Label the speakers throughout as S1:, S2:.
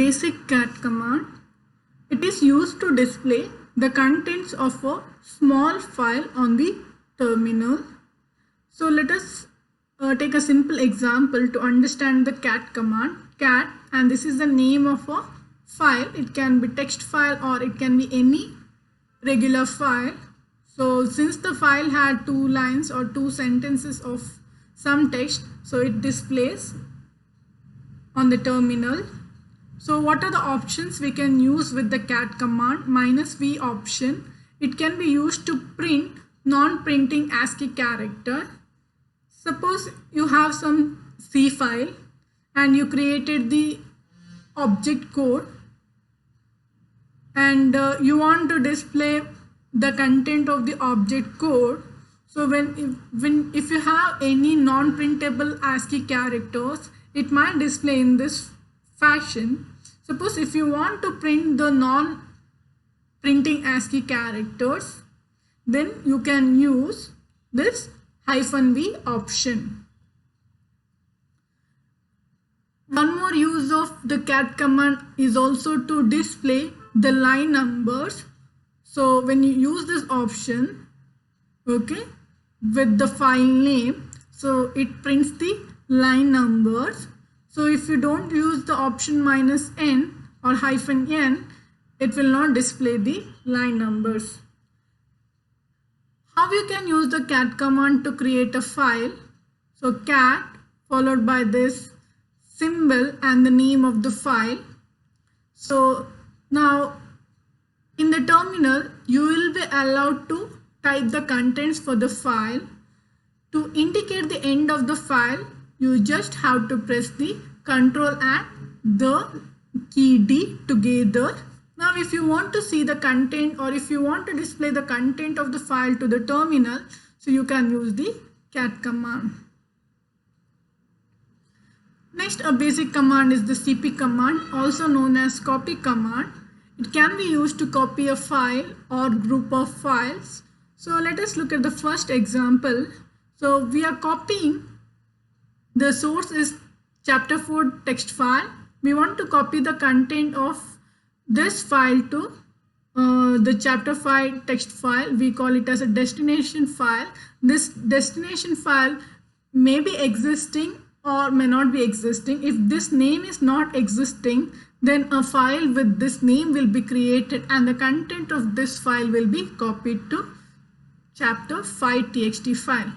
S1: basic cat command. It is used to display the contents of a small file on the terminal. So let us take a simple example to understand the cat command. Cat, and this is the name of a file. It can be text file or it can be any regular file. So since the file had 2 lines or 2 sentences of some text, so it displays on the terminal. So what are the options we can use with the cat command? -v option. It can be used to print non-printing ASCII character. Suppose you have some C file and you created the object code and you want to display the content of the object code. So if you have any non-printable ASCII characters, it might display in this fashion. Suppose if you want to print the non-printing ASCII characters, then you can use this -v option. One more use of the cat command is also to display the line numbers. So when you use this option, okay, with the file name, so it prints the line numbers. So if you don't use the option -n or -n, it will not display the line numbers. How you can use the cat command to create a file? So cat followed by this symbol and the name of the file. So now in the terminal, you will be allowed to type the contents for the file. To indicate the end of the file, you just have to press the Ctrl and the key D together. Now if you want to see the content or if you want to display the content of the file to the terminal, so you can use the cat command. Next, a basic command is the cp command, also known as copy command. It can be used to copy a file or group of files. So let us look at the first example. So we are copying, the source is chapter 4 text file. We want to copy the content of this file to the chapter 5 text file. We call it as a destination file. This destination file may be existing or may not be existing. If this name is not existing, then a file with this name will be created and the content of this file will be copied to chapter 5 txt file.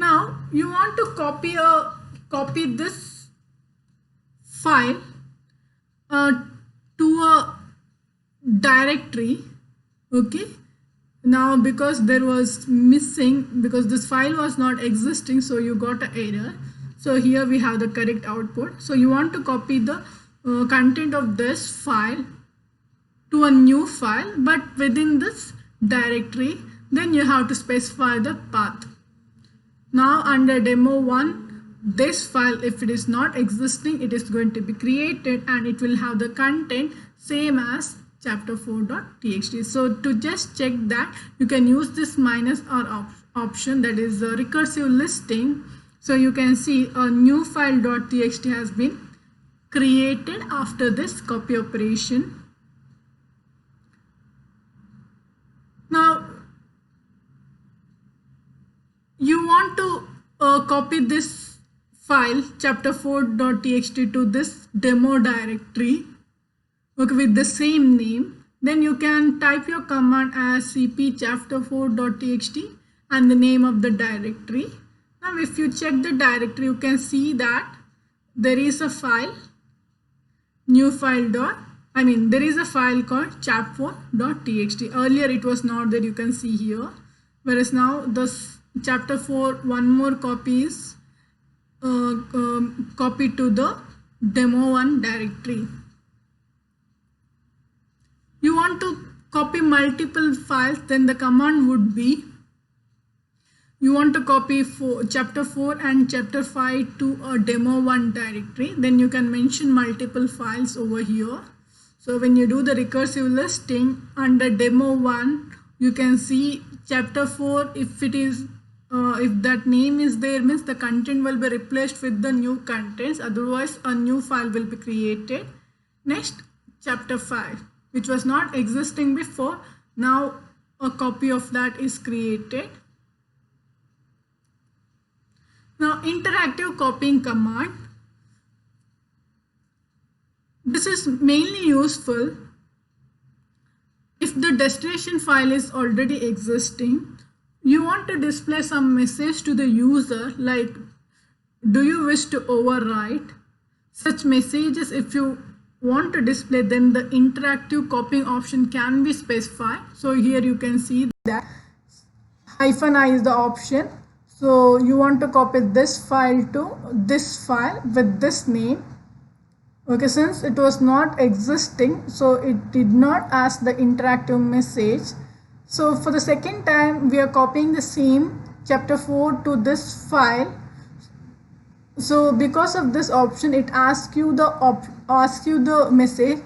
S1: Now you want to copy this file to a directory. Okay, now because there was missing, because this file was not existing, so you got an error. So here we have the correct output. So you want to copy the content of this file to a new file, but within this directory, then you have to specify the path. Now under demo 1, this file, if it is not existing, it is going to be created and it will have the content same as chapter 4.txt. So to just check that, you can use this -r option, that is a recursive listing. So you can see a new file.txt has been created after this copy operation. Now you want to copy this file chapter 4.txt to this demo directory, okay, with the same name. Then you can type your command as cp chapter 4.txt and the name of the directory. Now if you check the directory, you can see that there is a file, new file there is a file called chap4.txt. Earlier it was not there, you can see here, whereas now this chapter 4 one more copy is copied to the demo 1 directory. You want to copy multiple files, then the command would be, you want to copy chapter 4 and chapter 5 to a demo 1 directory, then you can mention multiple files over here. So when you do the recursive listing under demo 1, you can see chapter 4, if it is if that name is there, means the content will be replaced with the new contents, otherwise a new file will be created. Next, chapter 5, which was not existing before, now a copy of that is created. Now, interactive copying command. This is mainly useful if the destination file is already existing. You want to display some message to the user, like, do you wish to overwrite? Such messages, if you want to display, then the interactive copying option can be specified. So here you can see that -i is the option. So you want to copy this file to this file with this name. Okay, since it was not existing, so it did not ask the interactive message. So for the second time, we are copying the same chapter 4 to this file. So because of this option, it asks you the message,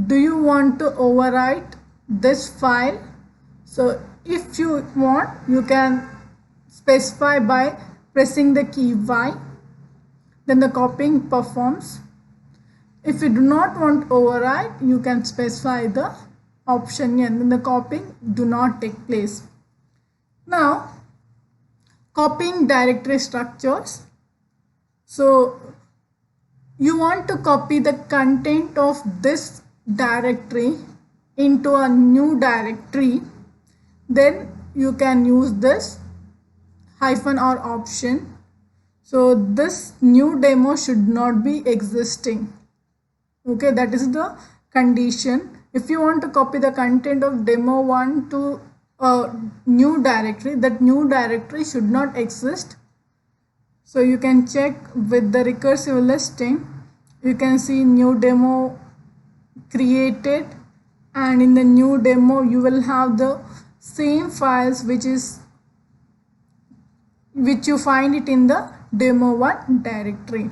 S1: do you want to overwrite this file? So if you want, you can specify by pressing the key Y. Then the copying performs. If you do not want overwrite, you can specify the option N, then the copying do not take place. Now, copying directory structures. So you want to copy the content of this directory into a new directory, then you can use this -r option. So this new demo should not be existing. Okay, that is the condition. If you want to copy the content of demo1 to a new directory, that new directory should not exist. So you can check with the recursive listing. You can see new demo created, and in the new demo you will have the same files which you find it in the demo1 directory.